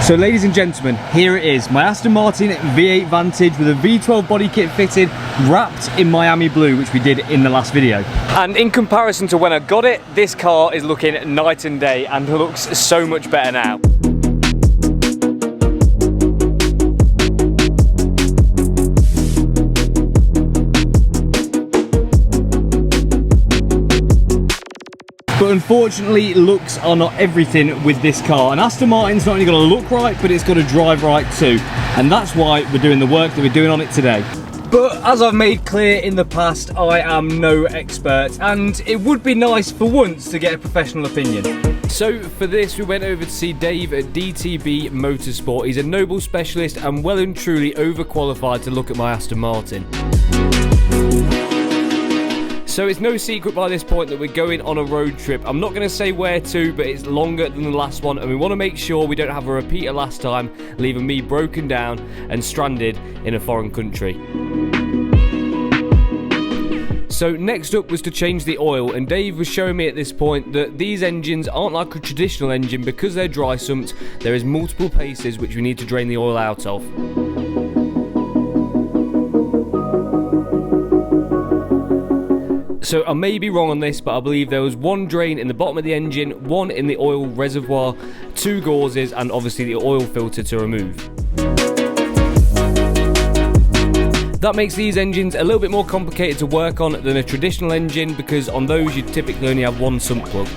So ladies and gentlemen, here it is, my Aston Martin V8 Vantage with a V12 body kit fitted, wrapped in Miami blue, which we did in the last video. And in comparison to when I got it, this car is looking night and day and looks so much better now. But unfortunately, looks are not everything with this car. And Aston Martin's not only got to look right, but it's got to drive right too. And that's why we're doing the work that we're doing on it today. But as I've made clear in the past, I am no expert, and it would be nice for once to get a professional opinion. So for this, we went over to see Dave at DTB Motorsport. He's a Noble specialist and well and truly overqualified to look at my Aston Martin. So it's no secret by this point that we're going on a road trip. I'm not going to say where to, but it's longer than the last one, and we want to make sure we don't have a repeat of last time, leaving me broken down and stranded in a foreign country. So next up was to change the oil, and Dave was showing me at this point that these engines aren't like a traditional engine. Because they're dry sumped, there is multiple places which we need to drain the oil out of. So I may be wrong on this, but I believe there was one drain in the bottom of the engine, one in the oil reservoir, two gauzes, and obviously the oil filter to remove. That makes these engines a little bit more complicated to work on than a traditional engine, because on those you typically only have one sump plug.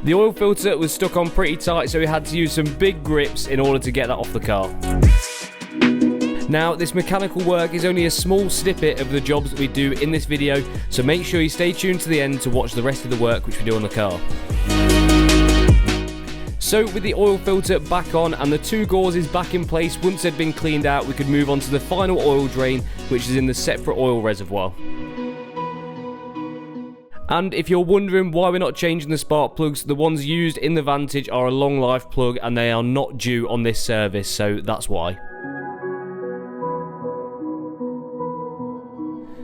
The oil filter was stuck on pretty tight, so we had to use some big grips in order to get that off the car. Now, this mechanical work is only a small snippet of the jobs that we do in this video, so make sure you stay tuned to the end to watch the rest of the work which we do on the car. So with the oil filter back on and the two gauzes back in place, once they'd been cleaned out, we could move on to the final oil drain, which is in the separate oil reservoir. And if you're wondering why we're not changing the spark plugs, the ones used in the Vantage are a long life plug and they are not due on this service, so that's why.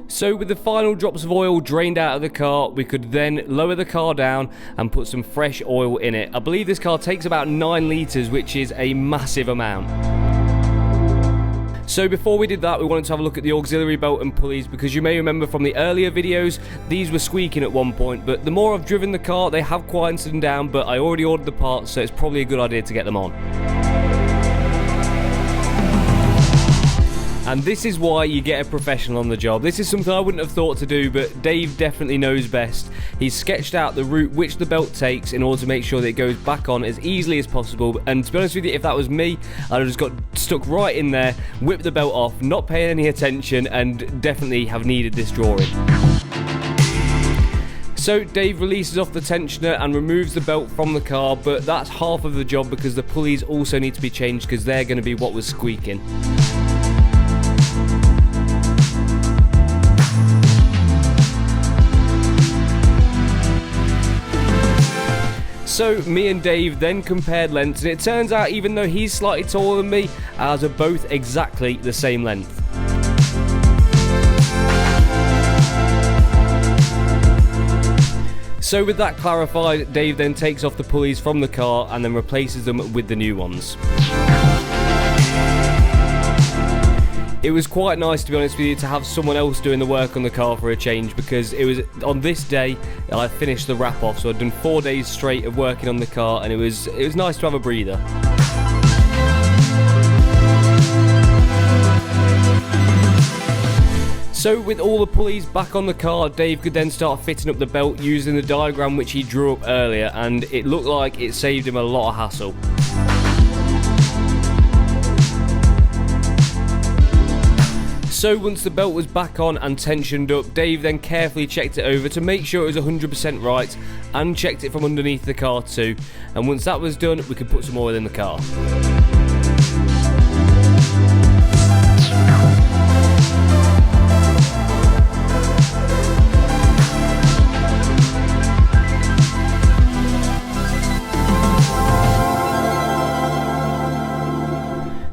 So with the final drops of oil drained out of the car, we could then lower the car down and put some fresh oil in it. I believe this car takes about 9 litres, which is a massive amount. So before we did that, we wanted to have a look at the auxiliary belt and pulleys, because you may remember from the earlier videos, these were squeaking at one point, but the more I've driven the car, they have quieted down, but I already ordered the parts, so it's probably a good idea to get them on. And this is why you get a professional on the job. This is something I wouldn't have thought to do, but Dave definitely knows best. He's sketched out the route which the belt takes in order to make sure that it goes back on as easily as possible. And to be honest with you, if that was me, I'd have just got stuck right in there, whipped the belt off, not paying any attention, and definitely have needed this drawing. So Dave releases off the tensioner and removes the belt from the car, but that's half of the job because the pulleys also need to be changed because they're going to be what was squeaking. So me and Dave then compared lengths, and it turns out even though he's slightly taller than me, ours are both exactly the same length. So with that clarified, Dave then takes off the pulleys from the car and then replaces them with the new ones. It was quite nice, to be honest with you, to have someone else doing the work on the car for a change, because it was on this day that I finished the wrap off, so I'd done 4 days straight of working on the car, and it was nice to have a breather. So with all the pulleys back on the car, Dave could then start fitting up the belt using the diagram which he drew up earlier, and it looked like it saved him a lot of hassle. So once the belt was back on and tensioned up, Dave then carefully checked it over to make sure it was 100% right, and checked it from underneath the car too. And once that was done, we could put some oil in the car.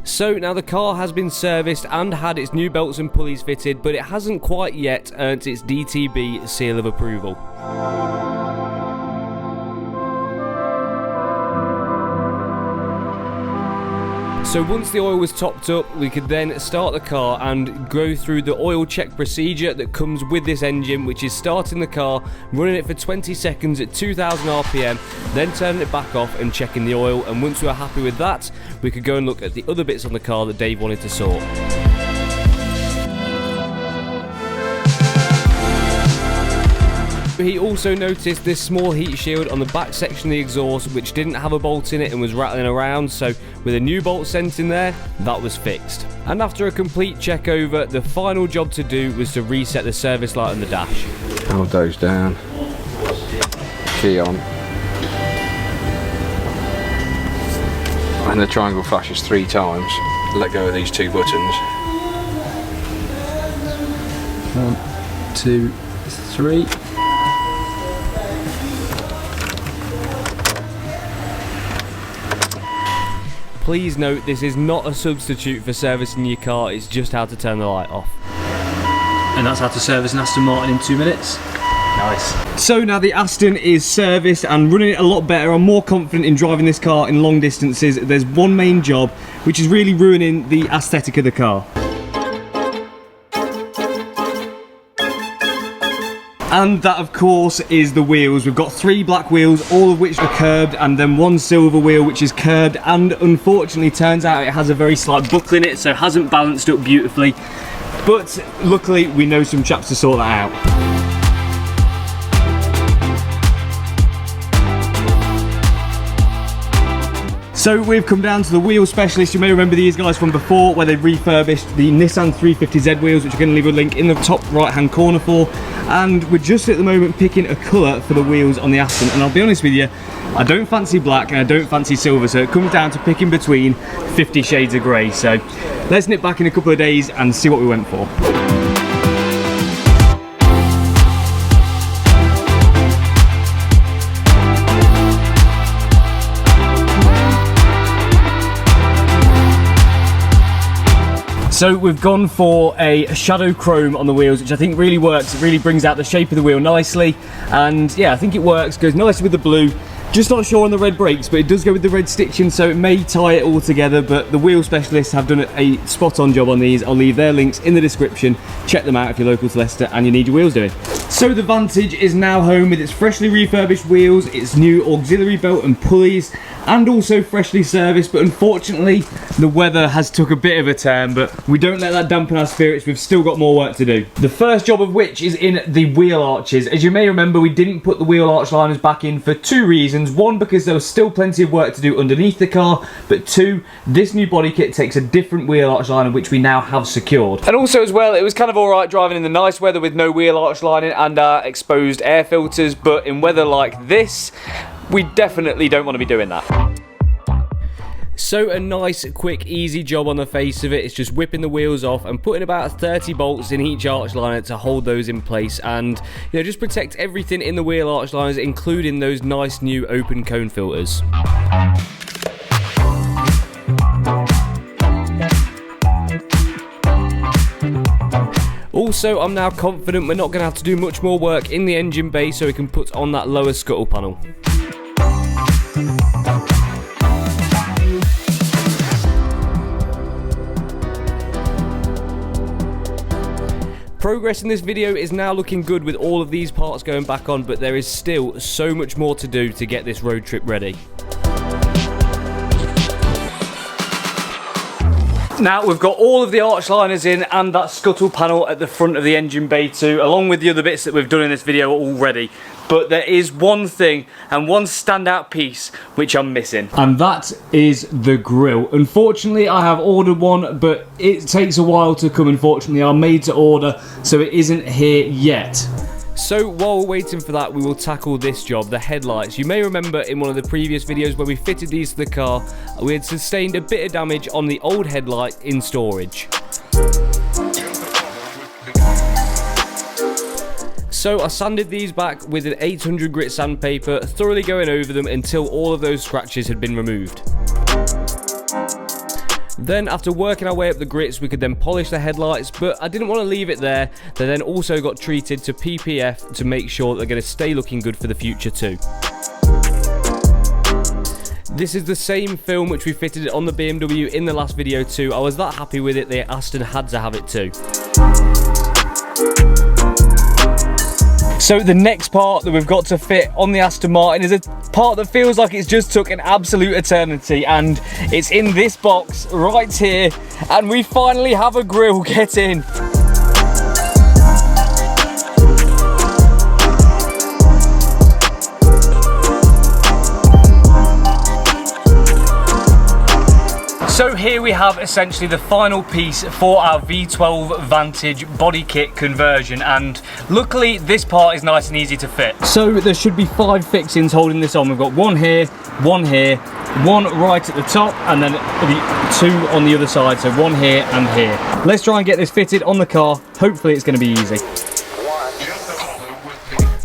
So now the car has been serviced and had its new belts and pulleys fitted, but it hasn't quite yet earned its DTB seal of approval. So once the oil was topped up, we could then start the car and go through the oil check procedure that comes with this engine, which is starting the car, running it for 20 seconds at 2000 RPM, then turning it back off and checking the oil. And once we were happy with that, we could go and look at the other bits on the car that Dave wanted to sort. He also noticed this small heat shield on the back section of the exhaust which didn't have a bolt in it and was rattling around, so with a new bolt sent in there, that was fixed. And after a complete check over, the final job to do was to reset the service light on the dash. Hold those down, key on, and the triangle flashes 3 times. Let go of these 2 buttons. 1, 2, 3. Please note, this is not a substitute for servicing your car, it's just how to turn the light off. And that's how to service an Aston Martin in 2 minutes. Nice. So now the Aston is serviced and running it a lot better. I'm more confident in driving this car in long distances. There's one main job which is really ruining the aesthetic of the car. And that, of course, is the wheels. We've got 3 black wheels, all of which are curbed, and then 1 silver wheel which is curbed, and unfortunately turns out it has a very slight buckle in it, so it hasn't balanced up beautifully. But luckily we know some chaps to sort that out. So we've come down to the wheel specialist. You may remember these guys from before, where they refurbished the Nissan 350Z wheels, which I'm going to leave a link in the top right hand corner for. And we're just at the moment picking a colour for the wheels on the Aston. And I'll be honest with you, I don't fancy black and I don't fancy silver, so it comes down to picking between 50 shades of grey. So let's nip back in a couple of days and see what we went for. So we've gone for a shadow chrome on the wheels, which I think really works. It really brings out the shape of the wheel nicely, and yeah, I think it works. Goes nicely with the blue. Just not sure on the red brakes, but it does go with the red stitching, so it may tie it all together. But the wheel specialists have done a spot-on job on these. I'll leave their links in the description. Check them out if you're local to Leicester and you need your wheels doing. So the Vantage is now home with its freshly refurbished wheels, its new auxiliary belt and pulleys, and also freshly serviced. But unfortunately the weather has took a bit of a turn, but we don't let that dampen our spirits. We've still got more work to do, the first job of which is in the wheel arches. As you may remember, we didn't put the wheel arch liners back in for 2 reasons. 1, because there was still plenty of work to do underneath the car, but 2, this new body kit takes a different wheel arch liner which we now have secured. And also as well, it was kind of alright driving in the nice weather with no wheel arch lining and exposed air filters, but in weather like this, we definitely don't want to be doing that. So a nice, quick, easy job on the face of it. It's just whipping the wheels off and putting about 30 bolts in each arch liner to hold those in place, and you know, just protect everything in the wheel arch liners, including those nice new open cone filters. Also, I'm now confident we're not going to have to do much more work in the engine bay, so we can put on that lower scuttle panel. Progress in this video is now looking good with all of these parts going back on, but there is still so much more to do to get this road trip ready. Now we've got all of the arch liners in and that scuttle panel at the front of the engine bay too, along with the other bits that we've done in this video already. But there is one thing and one standout piece which I'm missing, and that is the grille. Unfortunately, I have ordered one, but it takes a while to come. Unfortunately, I'm made to order, so it isn't here yet. So while we're waiting for that, we will tackle this job, the headlights. You may remember in one of the previous videos when we fitted these to the car, we had sustained a bit of damage on the old headlight in storage. So I sanded these back with an 800 grit sandpaper, thoroughly going over them until all of those scratches had been removed. Then after working our way up the grits, we could then polish the headlights, but I didn't want to leave it there. They then also got treated to PPF to make sure that they're going to stay looking good for the future too. This is the same film which we fitted on the BMW in the last video too. I was that happy with it, the Aston had to have it too. So the next part that we've got to fit on the Aston Martin is a part that feels like it's just took an absolute eternity, and it's in this box right here, and we finally have a grille. Get in. So here we have essentially the final piece for our V12 Vantage body kit conversion, and luckily this part is nice and easy to fit. So there should be 5 fixings holding this on. We've got one here, one right at the top, and then the 2 on the other side, so one here and here. Let's try and get this fitted on the car. Hopefully it's going to be easy.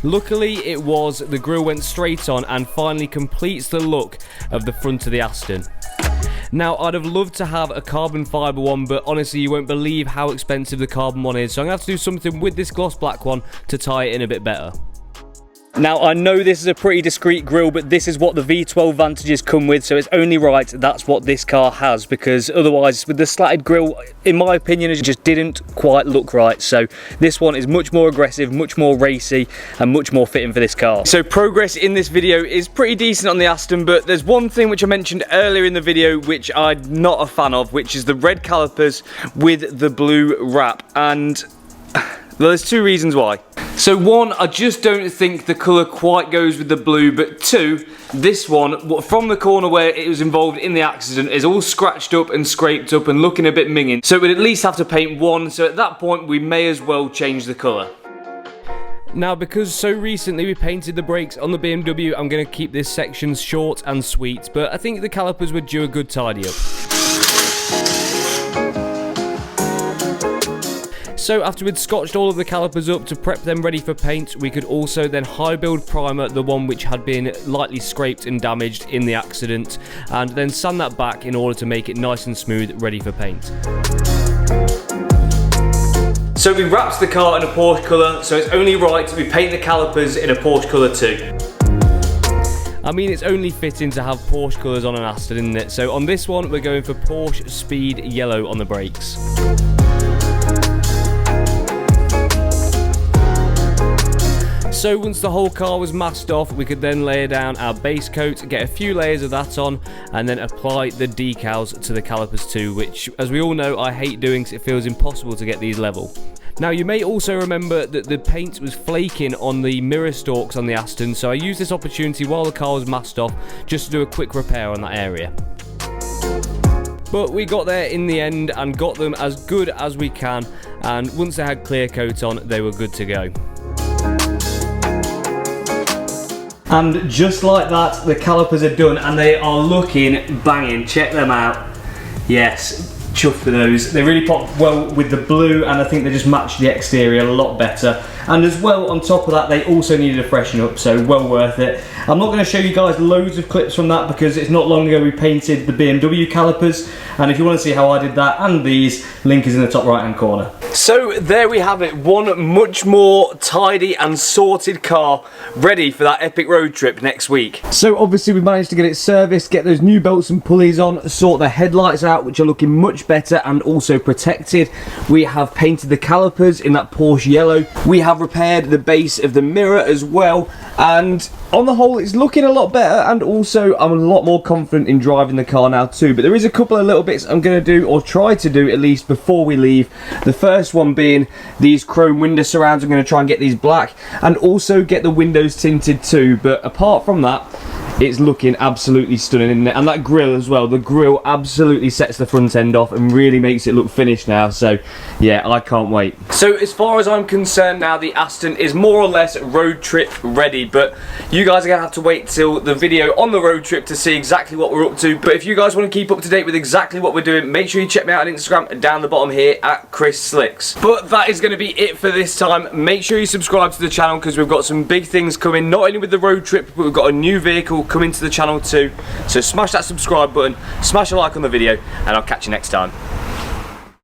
Luckily it was, the grille went straight on and finally completes the look of the front of the Aston. Now, I'd have loved to have a carbon fibre one, but honestly, you won't believe how expensive the carbon one is. So I'm going to have to do something with this gloss black one to tie it in a bit better. Now, I know this is a pretty discreet grille, but this is what the V12 Vantages come with, so it's only right that's what this car has, because otherwise, with the slatted grille, in my opinion, it just didn't quite look right. So this one is much more aggressive, much more racy, and much more fitting for this car. So progress in this video is pretty decent on the Aston, but there's one thing which I mentioned earlier in the video which I'm not a fan of, which is the red calipers with the blue wrap, and well, there's 2 reasons why. So 1, I just don't think the colour quite goes with the blue, but 2, this one, from the corner where it was involved in the accident, is all scratched up and scraped up and looking a bit minging. So we'd at least have to paint 1, so at that point we may as well change the colour. Now, because so recently we painted the brakes on the BMW, I'm going to keep this section short and sweet, but I think the calipers would do a good tidy up. So after we'd scotched all of the calipers up to prep them ready for paint, we could also then high build primer the one which had been lightly scraped and damaged in the accident, and then sand that back in order to make it nice and smooth, ready for paint. So we wrapped the car in a Porsche colour, so it's only right we paint the calipers in a Porsche colour too. I mean, it's only fitting to have Porsche colours on an Aston, isn't it? So on this one, we're going for Porsche Speed Yellow on the brakes. So once the whole car was masked off, we could then layer down our base coat, get a few layers of that on, and then apply the decals to the calipers too, which, as we all know, I hate doing because it feels impossible to get these level. Now, you may also remember that the paint was flaking on the mirror stalks on the Aston, so I used this opportunity while the car was masked off just to do a quick repair on that area. But we got there in the end and got them as good as we can, and once they had clear coat on, they were good to go. And just like that, the calipers are done and they are looking banging. Check them out. Yes, chuffed with those. They really pop well with the blue, and I think they just match the exterior a lot better. And as well, on top of that, they also needed a freshen up, so well worth it. I'm not going to show you guys loads of clips from that because it's not long ago we painted the BMW calipers, and if you want to see how I did that and these, link is in the top right hand corner. So there we have it, one much more tidy and sorted car ready for that epic road trip next week. So obviously we managed to get it serviced, get those new belts and pulleys on, sort the headlights out which are looking much better and also protected. We have painted the calipers in that Porsche yellow. We have repaired the base of the mirror as well, and on the whole it's looking a lot better, and also I'm a lot more confident in driving the car now too. But there is a couple of little bits I'm going to do, or try to do at least, before we leave. The first one being these chrome window surrounds. I'm going to try and get these black and also get the windows tinted too, but apart from that, it's looking absolutely stunning, isn't it? And that grille as well, the grille absolutely sets the front end off and really makes it look finished now, so yeah, I can't wait. So as far as I'm concerned now, the Aston is more or less road trip ready, but you guys are going to have to wait till the video on the road trip to see exactly what we're up to. But if you guys want to keep up to date with exactly what we're doing, make sure you check me out on Instagram down the bottom here at Chrisslix. But that is going to be it for this time. Make sure you subscribe to the channel because we've got some big things coming, not only with the road trip, but we've got a new vehicle coming to the channel too. So smash that subscribe button, smash a like on the video, and I'll catch you next time.